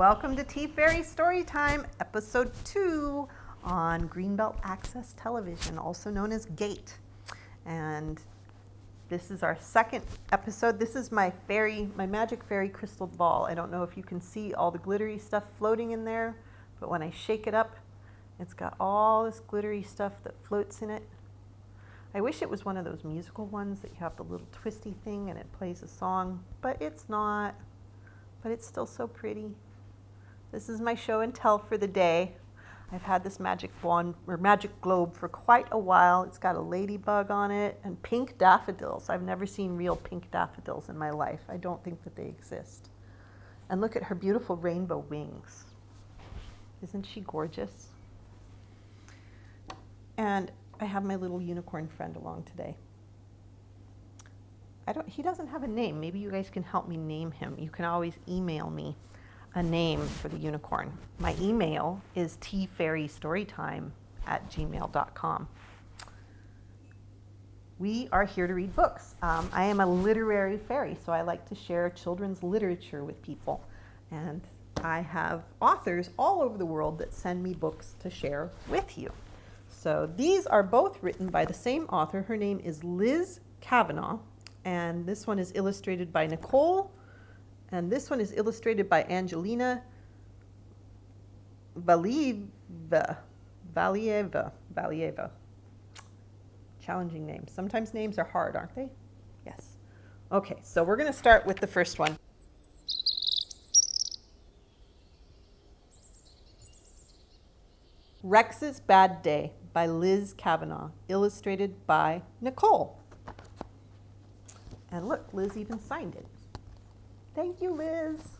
Welcome to TeaFairy Storytime, Episode 2 on Greenbelt Access Television, also known as GATE. And this is our second episode. This is my magic fairy crystal ball. I don't know if you can see all the glittery stuff floating in there, but when I shake it up, it's got all this glittery stuff that floats in it. I wish it was one of those musical ones that you have the little twisty thing and it plays a song, but it's not. But it's still so pretty. This is my show and tell for the day. I've had this magic wand or magic globe for quite a while. It's got a ladybug on it and pink daffodils. I've never seen real pink daffodils in my life. I don't think that they exist. And look at her beautiful rainbow wings. Isn't she gorgeous? And I have my little unicorn friend along today. He doesn't have a name. Maybe you guys can help me name him. You can always email me a name for the unicorn. My email is TeaFairyStorytime@gmail.com. We are here to read books. I am a literary fairy, so I like to share children's literature with people. And I have authors all over the world that send me books to share with you. So these are both written by the same author. Her name is Liz Cavanaugh. And this one is illustrated by Nicole. And this one is illustrated by Angelina. Valieva. Challenging names. Sometimes names are hard, aren't they? Yes. Okay, so we're going to start with the first one. Rex's Bad Day by Liz Cavanaugh, illustrated by Nicole. And look, Liz even signed it. Thank you, Liz.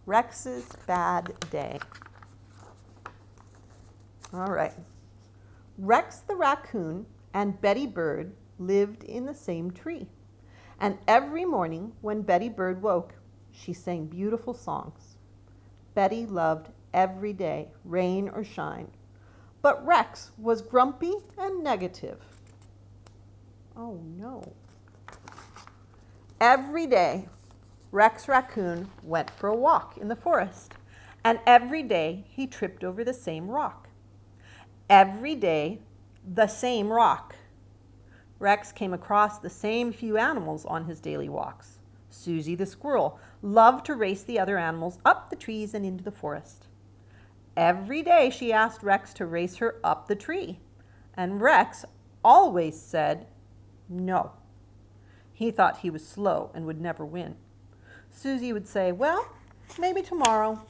Rex's Bad Day. All right. Rex the raccoon and Betty Bird lived in the same tree. And every morning when Betty Bird woke, she sang beautiful songs. Betty loved every day, rain or shine. But Rex was grumpy and negative. Oh, no. Every day, Rex Raccoon went for a walk in the forest, and every day he tripped over the same rock. Every day, the same rock. Rex came across the same few animals on his daily walks. Susie the squirrel loved to race the other animals up the trees and into the forest. Every day she asked Rex to race her up the tree, and Rex always said no. He thought he was slow and would never win. Susie would say, well, maybe tomorrow.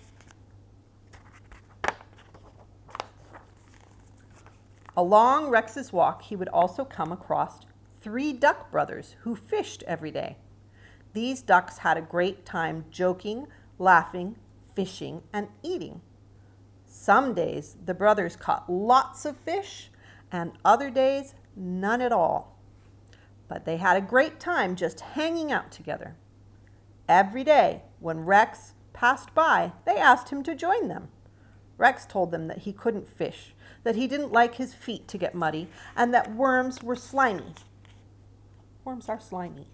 Along Rex's walk, he would also come across 3 duck brothers who fished every day. These ducks had a great time joking, laughing, fishing, and eating. Some days, the brothers caught lots of fish, and other days, none at all. But they had a great time just hanging out together. Every day, when Rex passed by, they asked him to join them. Rex told them that he couldn't fish, that he didn't like his feet to get muddy, and that worms were slimy. Worms are slimy.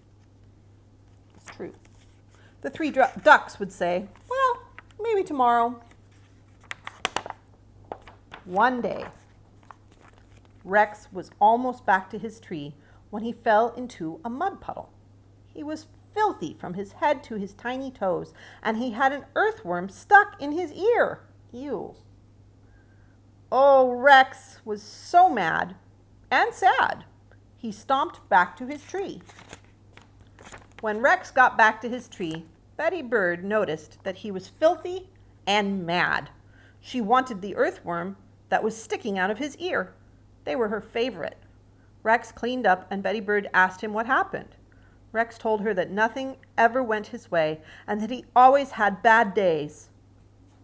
It's true. The 3 ducks would say, well, maybe tomorrow. One day, Rex was almost back to his tree when he fell into a mud puddle. He was filthy from his head to his tiny toes, and he had an earthworm stuck in his ear. Ew. Oh, Rex was so mad and sad. He stomped back to his tree. When Rex got back to his tree, Betty Bird noticed that he was filthy and mad. She wanted the earthworm that was sticking out of his ear. They were her favorite. Rex cleaned up and Betty Bird asked him what happened. Rex told her that nothing ever went his way and that he always had bad days.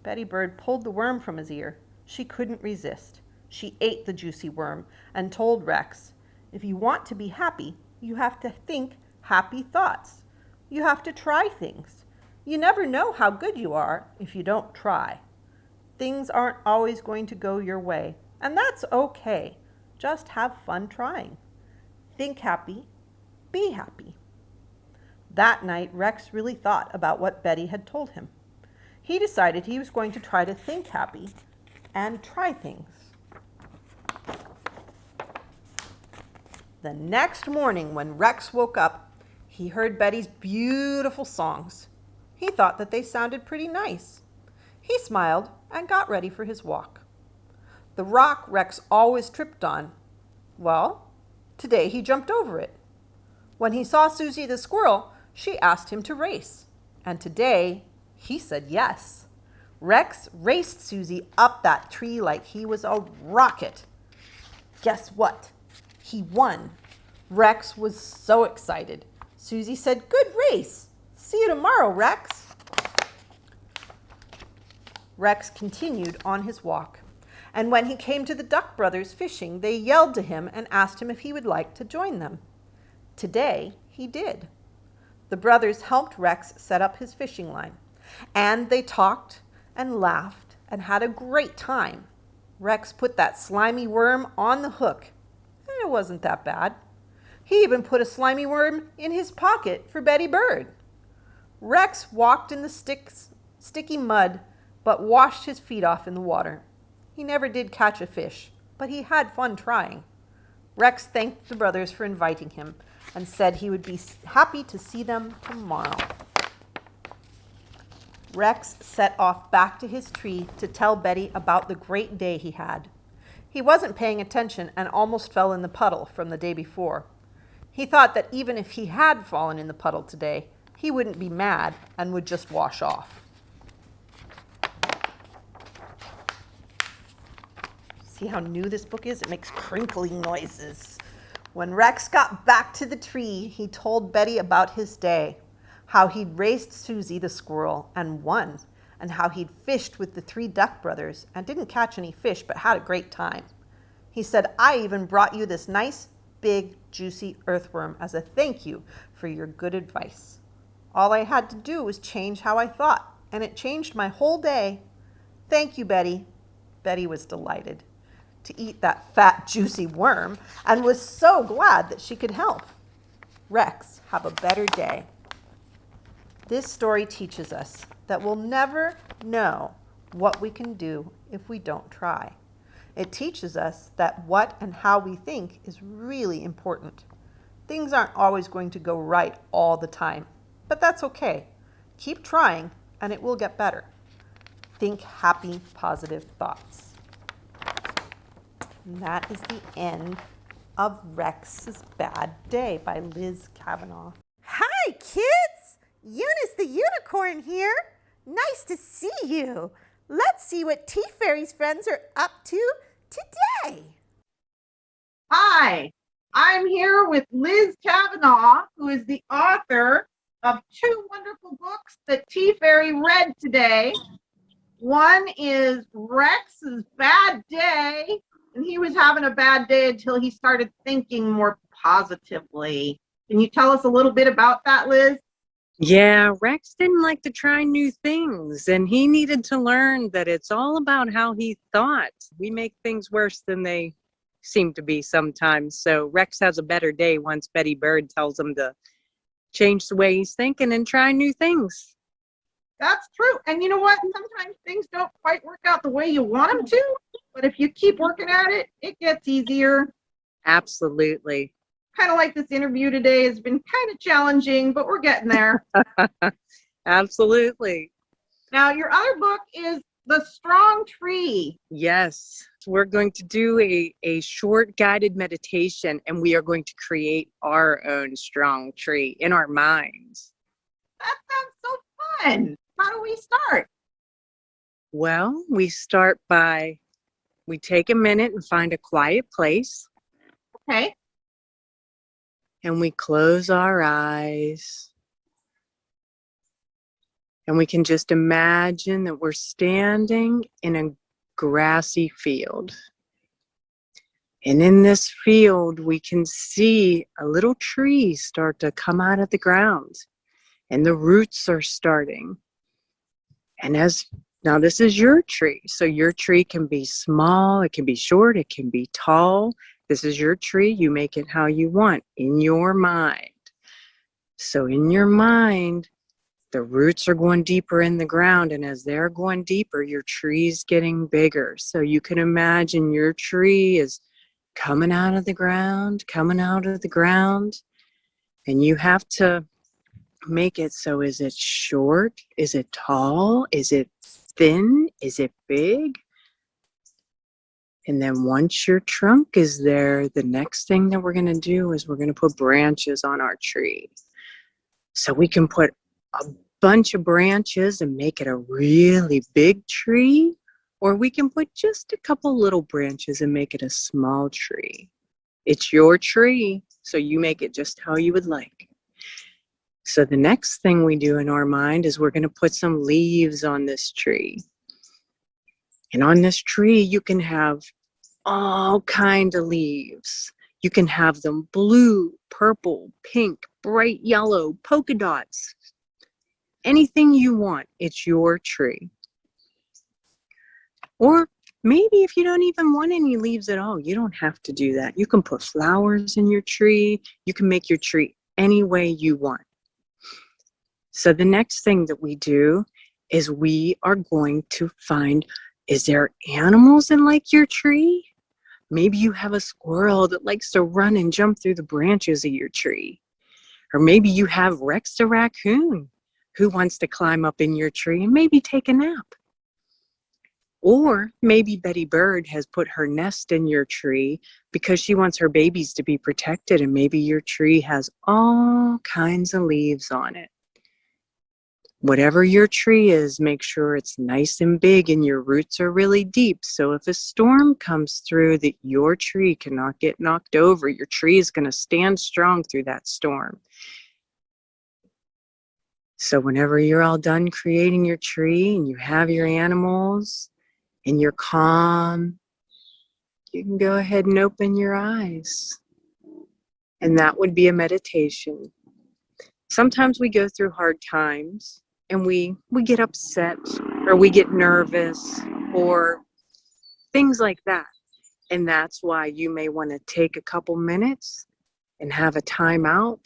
Betty Bird pulled the worm from his ear. She couldn't resist. She ate the juicy worm and told Rex, if you want to be happy, you have to think happy thoughts. You have to try things. You never know how good you are if you don't try. Things aren't always going to go your way, and that's okay. Just have fun trying. Think happy, be happy. That night, Rex really thought about what Betty had told him. He decided he was going to try to think happy and try things. The next morning when Rex woke up, he heard Betty's beautiful songs. He thought that they sounded pretty nice. He smiled and got ready for his walk. The rock Rex always tripped on, well, today he jumped over it. When he saw Susie the squirrel, she asked him to race. And today, he said yes. Rex raced Susie up that tree like he was a rocket. Guess what? He won. Rex was so excited. Susie said, "Good race. See you tomorrow, Rex." Rex continued on his walk. And when he came to the Duck brothers fishing, they yelled to him and asked him if he would like to join them. Today, he did. The brothers helped Rex set up his fishing line. And they talked and laughed and had a great time. Rex put that slimy worm on the hook. And it wasn't that bad. He even put a slimy worm in his pocket for Betty Bird. Rex walked in the sticky mud, but washed his feet off in the water. He never did catch a fish, but he had fun trying. Rex thanked the brothers for inviting him and said he would be happy to see them tomorrow. Rex set off back to his tree to tell Betty about the great day he had. He wasn't paying attention and almost fell in the puddle from the day before. He thought that even if he had fallen in the puddle today, he wouldn't be mad and would just wash off. See how new this book is? It makes crinkling noises. When Rex got back to the tree, he told Betty about his day, how he'd raced Susie the squirrel and won, and how he'd fished with the 3 Duck brothers and didn't catch any fish but had a great time. He said, "I even brought you this nice, big, juicy earthworm as a thank you for your good advice. All I had to do was change how I thought, and it changed my whole day. Thank you, Betty." Betty was delighted to eat that fat, juicy worm and was so glad that she could help. Rex, have a better day. This story teaches us that we'll never know what we can do if we don't try. It teaches us that what and how we think is really important. Things aren't always going to go right all the time, but that's okay. Keep trying and it will get better. Think happy, positive thoughts. And that is the end of Rex's Bad Day by Liz Cavanaugh. Hi, kids! Eunice the Unicorn here. Nice to see you. Let's see what TeaFairy's friends are up to today. Hi, I'm here with Liz Cavanaugh, who is the author of 2 wonderful books that TeaFairy read today. One is Rex's Bad Day, and he was having a bad day until he started thinking more positively. Can you tell us a little bit about that, Liz? Yeah, Rex didn't like to try new things, and he needed to learn that it's all about how he thought. We make things worse than they seem to be sometimes. So Rex has a better day once Betty Bird tells him to change the way he's thinking and try new things. That's true. And you know what? Sometimes things don't quite work out the way you want them to, but if you keep working at it, it gets easier. Absolutely. Kind of like this interview today has been kind of challenging, but we're getting there. Absolutely. Now, your other book is The Strong Tree. Yes. We're going to do a short guided meditation, and we are going to create our own strong tree in our minds. That sounds so fun. How do we start? Well, we start by, we take a minute and find a quiet place. Okay. And we close our eyes. And we can just imagine that we're standing in a grassy field. And in this field, we can see a little tree start to come out of the ground. And the roots are starting. And now this is your tree. So your tree can be small, it can be short, it can be tall. This is your tree. You make it how you want in your mind. So in your mind, The roots are going deeper in the ground, and as they're going deeper, your tree's getting bigger. So you can imagine your tree is coming out of the ground, and you have to make it so, is it short? Is it tall? Is it thin? Is it big? And then once your trunk is there, the next thing that we're going to do is we're going to put branches on our tree. So we can put a bunch of branches and make it a really big tree, or we can put just a couple little branches and make it a small tree. It's your tree, so you make it just how you would like. So the next thing we do in our mind is we're going to put some leaves on this tree. And on this tree, you can have all kinds of leaves. You can have them blue, purple, pink, bright yellow, polka dots. Anything you want, it's your tree. Or maybe if you don't even want any leaves at all, you don't have to do that. You can put flowers in your tree. You can make your tree any way you want. So the next thing that we do is we are going to find, is there animals in like your tree? Maybe you have a squirrel that likes to run and jump through the branches of your tree. Or maybe you have Rex the raccoon who wants to climb up in your tree and maybe take a nap. Or maybe Betty Bird has put her nest in your tree because she wants her babies to be protected, and maybe your tree has all kinds of leaves on it. Whatever your tree is, make sure it's nice and big and your roots are really deep. So if a storm comes through, that your tree cannot get knocked over. Your tree is going to stand strong through that storm. So whenever you're all done creating your tree and you have your animals and you're calm, you can go ahead and open your eyes. And that would be a meditation. Sometimes we go through hard times and we get upset or we get nervous or things like that. And that's why you may want to take a couple minutes and have a time out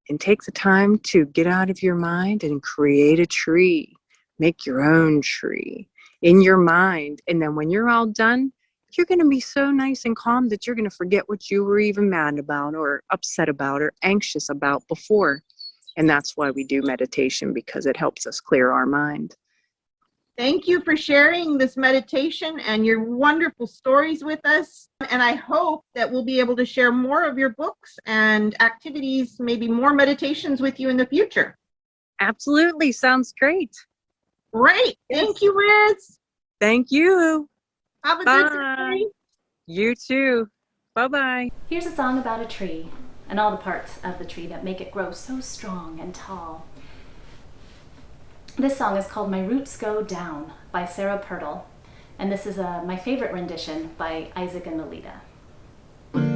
and take the time to get out of your mind and create a tree. Make your own tree in your mind. And then when you're all done, you're going to be so nice and calm that you're going to forget what you were even mad about or upset about or anxious about before. And that's why we do meditation, because it helps us clear our mind. Thank you for sharing this meditation and your wonderful stories with us. And I hope that we'll be able to share more of your books and activities, maybe more meditations with you in the future. Absolutely. Sounds great. Great. Thank you, Liz. Thank you. Have a Bye. good day. You too. Bye-bye. Here's a song about a tree and all the parts of the tree that make it grow so strong and tall. This song is called My Roots Go Down by Sarah Pirtle, and this is my favorite rendition by Isaac and Melita. My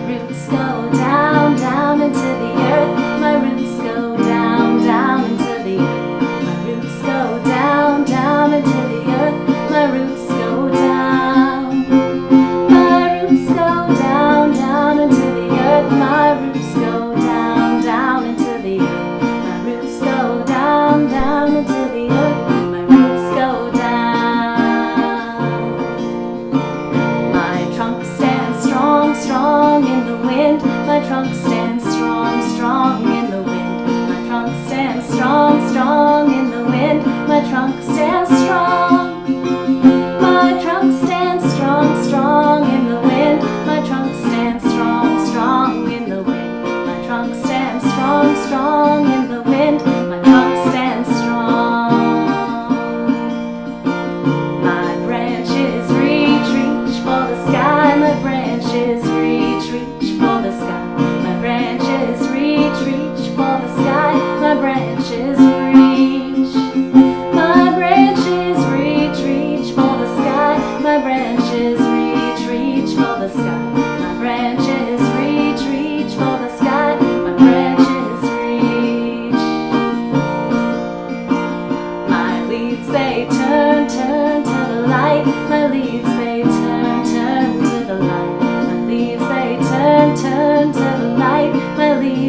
roots go down, down into the earth. My roots go down, down into the earth. My roots go down, down into the earth. My roots go down. My roots go down, down into the earth. My roots go down, down into the earth. My roots go down, down into the earth. My roots go down. My trunk stands strong, strong in the wind. My trunk stands strong, strong in the wind. My trunk stands strong, strong in the wind. My trunk stands strong. My trunk stands strong, strong in the wind. My trunk stands strong, strong in the wind. My trunk stands strong, strong in the wind. My trunk stands strong. My branches reach for the sky. My branches reach for the sky. My branches reach for the sky. My branches reach. My branches reach for the sky. My branches reach for the sky. My branches reach for the sky. My branches reach.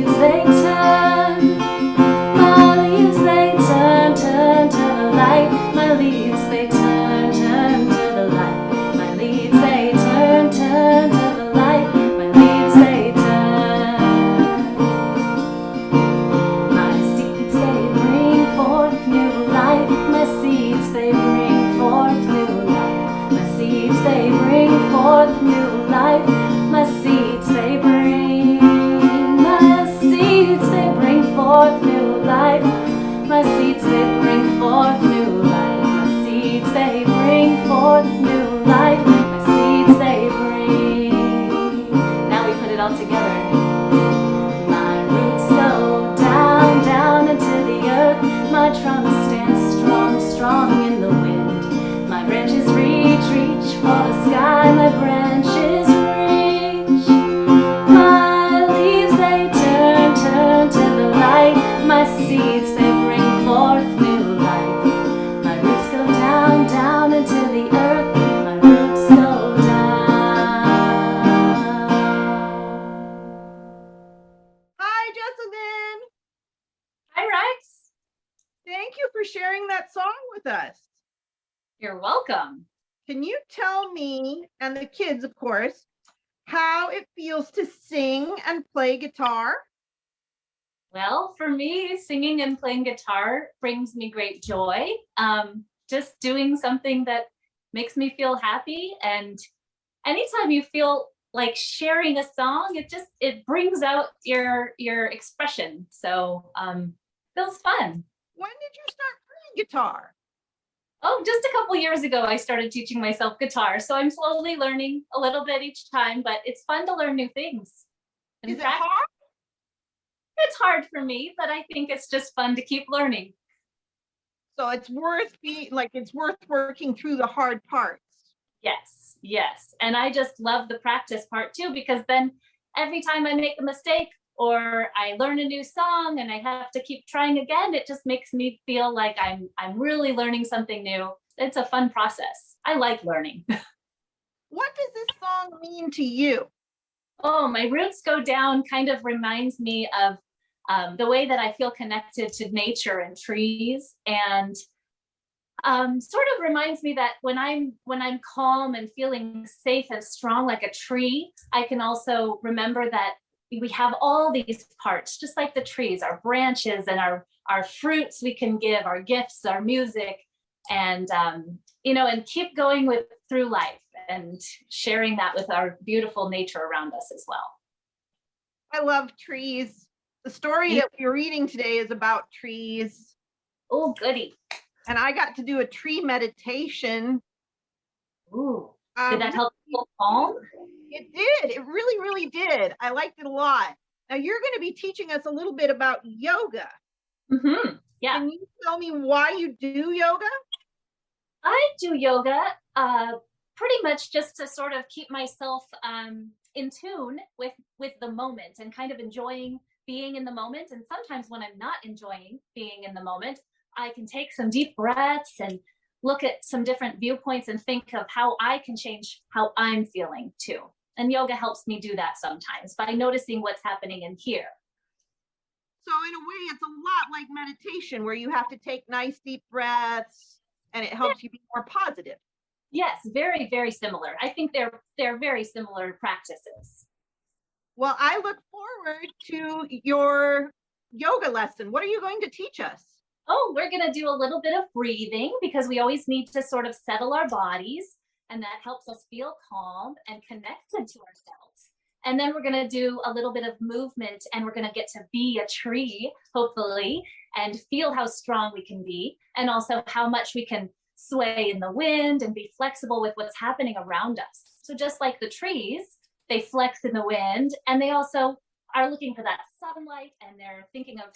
leaves they turn. My leaves they turn, turn to the light. My leaves they turn, turn to the light. My leaves they turn, turn to the light. My leaves they turn. My seeds they bring forth new life. My seeds they bring forth new life. My seeds they bring forth new life. My seeds they bring. My seeds they bring forth new life. My seeds they bring forth new life. My seeds they bring forth new life. My seeds they bring. Now we put it all together. My roots go down, down into the earth. My trunk stands strong, strong in the wind. My branches reach, reach for the sky. My branches reach. My leaves they turn, turn to the light. My seeds they bring forth new life. My roots go down, down into the earth. My roots go down. Hi, Jessalyn. Hi, Rex. Thank you for sharing that song with us. You're welcome. Can you tell me, and the kids, of course, how it feels to sing and play guitar? Well, for me, singing and playing guitar brings me great joy. Just doing something that makes me feel happy. And anytime you feel like sharing a song, it brings out your expression. So feels fun. When did you start playing guitar? Oh, just a couple years ago, I started teaching myself guitar. So I'm slowly learning a little bit each time, but it's fun to learn new things. Is it hard? It's hard for me, but I think it's just fun to keep learning. So it's worth working through the hard parts. Yes, yes. And I just love the practice part too, because then every time I make a mistake or I learn a new song and I have to keep trying again, it just makes me feel like I'm really learning something new. It's a fun process. I like learning. What does this song mean to you? Oh, my roots go down kind of reminds me of the way that I feel connected to nature and trees, and sort of reminds me that when I'm calm and feeling safe and strong like a tree, I can also remember that we have all these parts, just like the trees, our branches and our fruits we can give, our gifts, our music, and and keep going through life and sharing that with our beautiful nature around us as well. I love trees. The story that we're reading today is about trees. Oh, goody. And I got to do a tree meditation. Ooh, did that help you feel calm? It did. It really, really did. I liked it a lot. Now you're going to be teaching us a little bit about yoga. Mm-hmm. Yeah. Can you tell me why you do yoga? I do yoga pretty much just to sort of keep myself in tune with the moment and kind of enjoying being in the moment. And sometimes when I'm not enjoying being in the moment, I can take some deep breaths and look at some different viewpoints and think of how I can change how I'm feeling too. And yoga helps me do that sometimes by noticing what's happening in here. So in a way, it's a lot like meditation where you have to take nice deep breaths and it helps you be more positive. Yes, very, very similar. I think they're very similar practices. Well, I look forward to your yoga lesson. What are you going to teach us? Oh, we're going to do a little bit of breathing because we always need to sort of settle our bodies, and that helps us feel calm and connected to ourselves. And then we're going to do a little bit of movement, and we're going to get to be a tree, hopefully, and feel how strong we can be, and also how much we can sway in the wind and be flexible with what's happening around us. So just like the trees, they flex in the wind, and they also are looking for that sunlight, and they're thinking of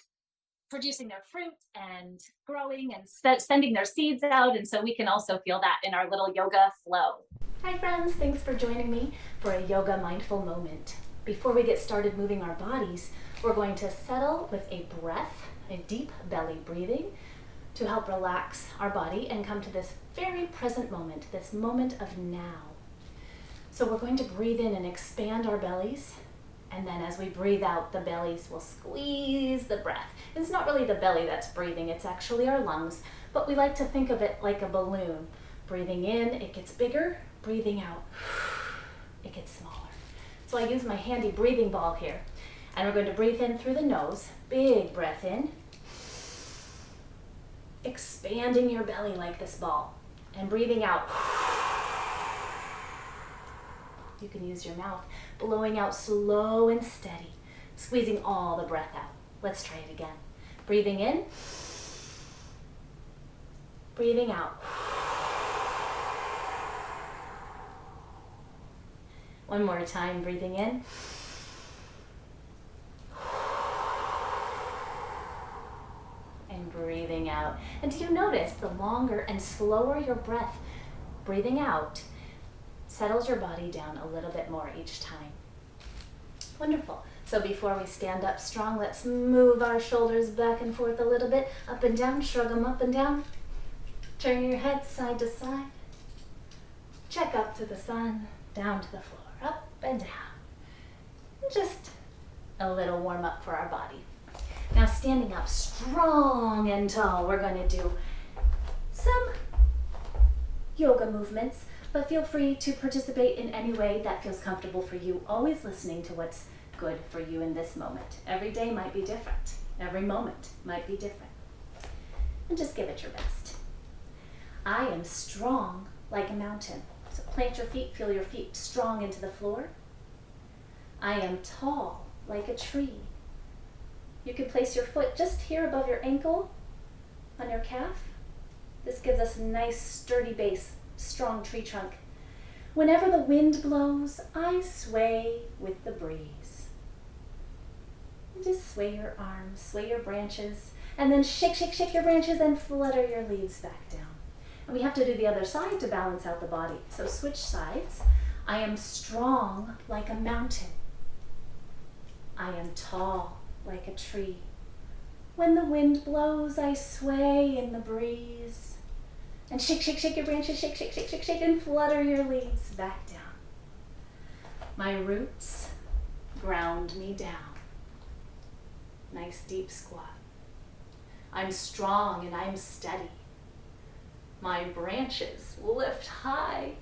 producing their fruit and growing and sending their seeds out. And so we can also feel that in our little yoga flow. Hi friends, thanks for joining me for a yoga mindful moment. Before we get started moving our bodies, we're going to settle with a breath, a deep belly breathing to help relax our body and come to this very present moment, this moment of now. So we're going to breathe in and expand our bellies And then as we breathe out, the bellies will squeeze the breath. It's not really the belly that's breathing, it's actually our lungs, but we like to think of it like a balloon. Breathing in, it gets bigger. Breathing out, it gets smaller. So I use my handy breathing ball here. And we're going to breathe in through the nose. Big breath in. Expanding your belly like this ball. And breathing out. You can use your mouth. Blowing out slow and steady. Squeezing all the breath out. Let's try it again. Breathing in. Breathing out. One more time, breathing in. And breathing out. And do you notice the longer and slower your breath, breathing out, settles your body down a little bit more each time. Wonderful. So before we stand up strong, let's move our shoulders back and forth a little bit, up and down, shrug them up and down. Turn your head side to side. Check up to the sun, down to the floor, up and down. Just a little warm up for our body. Now standing up strong and tall, we're going to do some yoga movements, but feel free to participate in any way that feels comfortable for you, always listening to what's good for you in this moment. Every day might be different. Every moment might be different. And just give it your best. I am strong like a mountain. So plant your feet, feel your feet strong into the floor. I am tall like a tree. You can place your foot just here above your ankle on your calf. This gives us a nice sturdy base, strong tree trunk. Whenever the wind blows, I sway with the breeze. And just sway your arms, sway your branches, and then shake, shake, shake your branches and flutter your leaves back down. And we have to do the other side to balance out the body. So switch sides. I am strong like a mountain. I am tall like a tree. When the wind blows, I sway in the breeze. And shake, shake, shake your branches, shake, shake, shake, shake, shake, and flutter your leaves back down. My roots ground me down. Nice deep squat. I'm strong and I'm steady. My branches lift high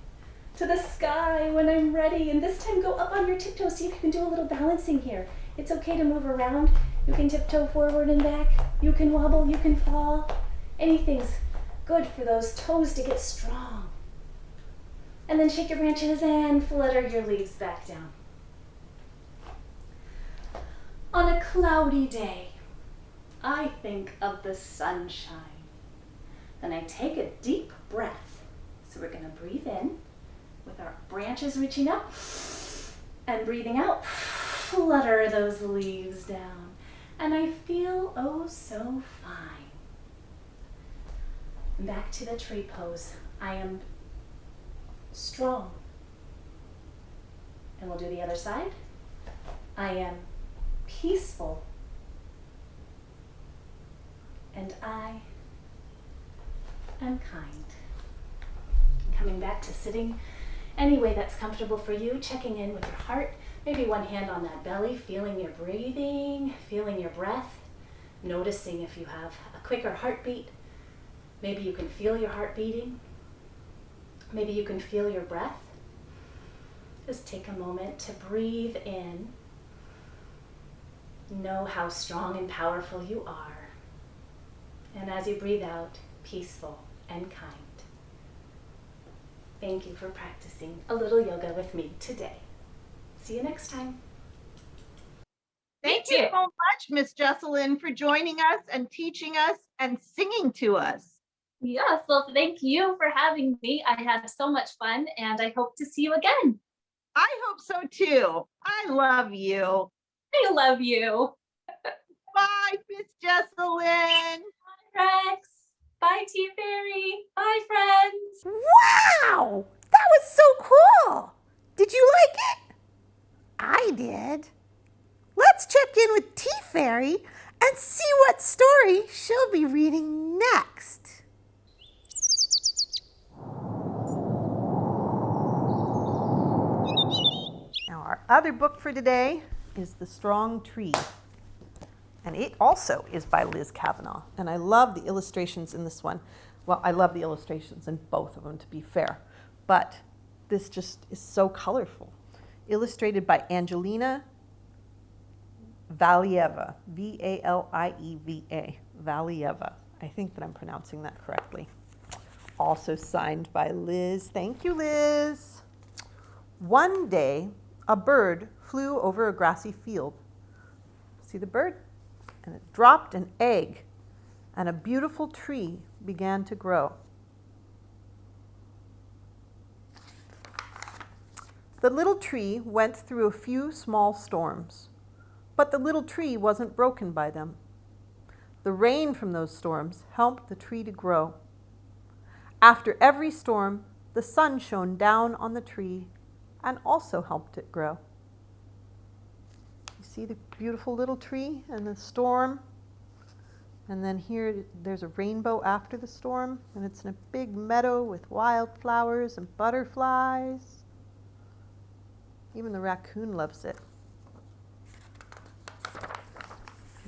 to the sky when I'm ready. And this time go up on your tiptoes. See if you can do a little balancing here. It's okay to move around. You can tiptoe forward and back. You can wobble, you can fall. Anything's good for those toes to get strong. And then shake your branches and flutter your leaves back down. On a cloudy day, I think of the sunshine. Then I take a deep breath. So we're going to breathe in with our branches reaching up and breathing out. Flutter those leaves down. And I feel oh so fine. Back to the tree pose. I am strong. And we'll do the other side. I am peaceful. And I am kind. Coming back to sitting any way that's comfortable for you, checking in with your heart, maybe one hand on that belly, feeling your breathing, feeling your breath, noticing if you have a quicker heartbeat. Maybe you can feel your heart beating. Maybe you can feel your breath. Just take a moment to breathe in. Know how strong and powerful you are. And as you breathe out, peaceful and kind. Thank you for practicing a little yoga with me today. See you next time. Thank you so much, Miss Jessalyn, for joining us and teaching us and singing to us. Yes, well, thank you for having me. I had so much fun and I hope to see you again. I hope so too. I love you. I love you. Bye, Miss Jessalyn. Bye, Rex. Bye, TeaFairy. Bye, friends. Wow! That was so cool! Did you like it? I did. Let's check in with TeaFairy and see what story she'll be reading next. Now, our other book for today is The Strong Tree. And it also is by Liz Cavanaugh. And I love the illustrations in this one. Well, I love the illustrations in both of them, to be fair. But this just is so colorful. Illustrated by Angelina Valieva, V-A-L-I-E-V-A, Valieva. I think that I'm pronouncing that correctly. Also signed by Liz. Thank you, Liz. One day, a bird flew over a grassy field. See the bird? And it dropped an egg, and a beautiful tree began to grow. The little tree went through a few small storms, but the little tree wasn't broken by them. The rain from those storms helped the tree to grow. After every storm, the sun shone down on the tree and also helped it grow. You see the beautiful little tree and the storm? And then here, there's a rainbow after the storm, and it's in a big meadow with wildflowers and butterflies. Even the raccoon loves it.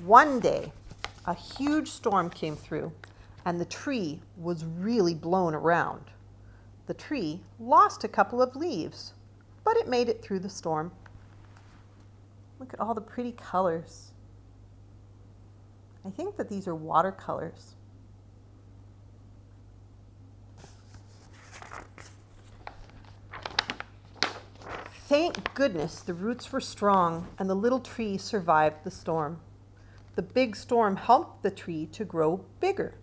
One day, a huge storm came through, and the tree was really blown around. The tree lost a couple of leaves, but it made it through the storm. Look at all the pretty colors. I think that these are watercolors. Thank goodness the roots were strong and the little tree survived the storm. The big storm helped the tree to grow bigger.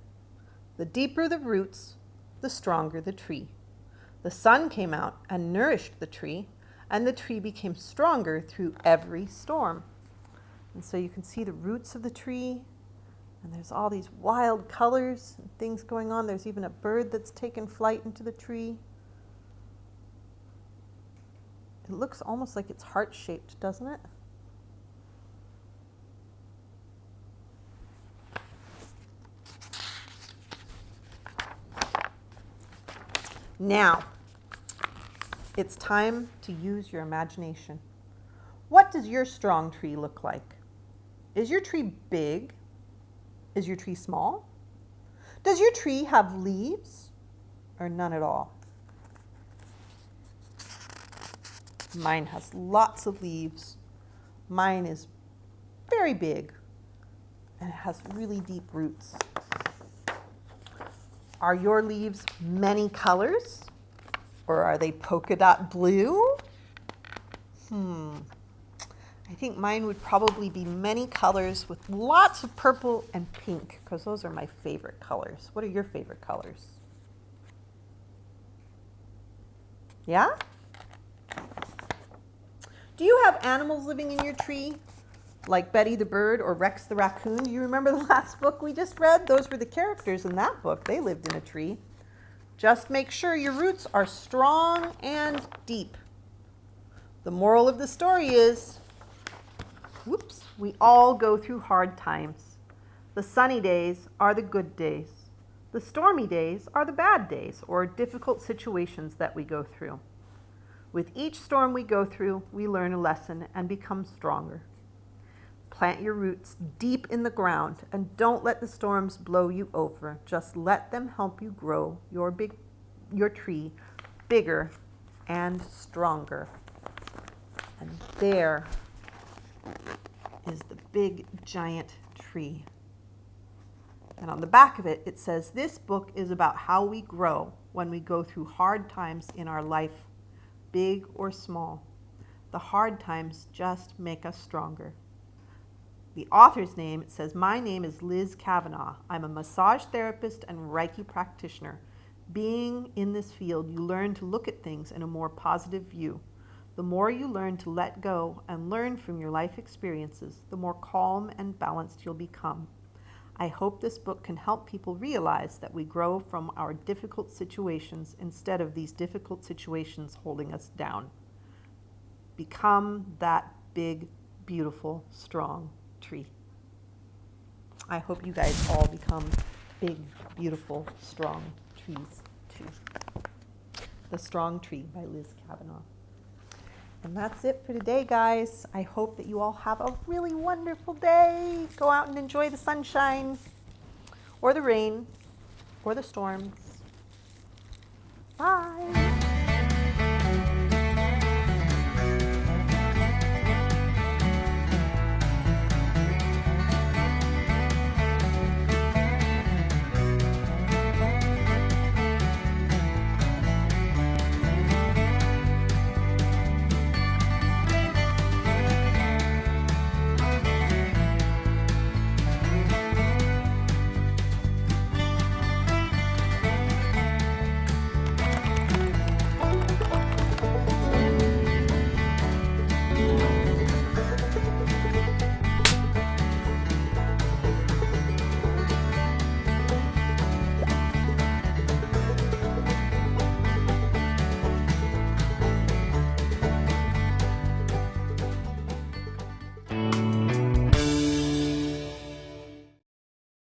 The deeper the roots, the stronger the tree. The sun came out and nourished the tree, and the tree became stronger through every storm. And so you can see the roots of the tree, and there's all these wild colors and things going on. There's even a bird that's taken flight into the tree. It looks almost like it's heart-shaped, doesn't it? Now, it's time to use your imagination. What does your strong tree look like? Is your tree big? Is your tree small? Does your tree have leaves or none at all? Mine has lots of leaves. Mine is very big and it has really deep roots. Are your leaves many colors or are they polka dot blue? I think mine would probably be many colors with lots of purple and pink because those are my favorite colors. What are your favorite colors? Yeah? Do you have animals living in your tree? Like Betty the bird or Rex the raccoon? Do you remember the last book we just read? Those were the characters in that book. They lived in a tree. Just make sure your roots are strong and deep. The moral of the story is, we all go through hard times. The sunny days are the good days. The stormy days are the bad days or difficult situations that we go through. With each storm we go through, we learn a lesson and become stronger. Plant your roots deep in the ground and don't let the storms blow you over. Just let them help you grow your tree bigger and stronger. And there is the big giant tree. And on the back of it, it says, this book is about how we grow when we go through hard times in our life, big or small. The hard times just make us stronger. The author's name, it says, my name is Liz Cavanaugh. I'm a massage therapist and Reiki practitioner. Being in this field, you learn to look at things in a more positive view. The more you learn to let go and learn from your life experiences, the more calm and balanced you'll become. I hope this book can help people realize that we grow from our difficult situations instead of these difficult situations holding us down. Become that big, beautiful, strong tree. I hope you guys all become big, beautiful, strong trees too. The Strong Tree by Liz Cavanaugh. And that's it for today, guys. I hope that you all have a really wonderful day. Go out and enjoy the sunshine or the rain or the storms. Bye.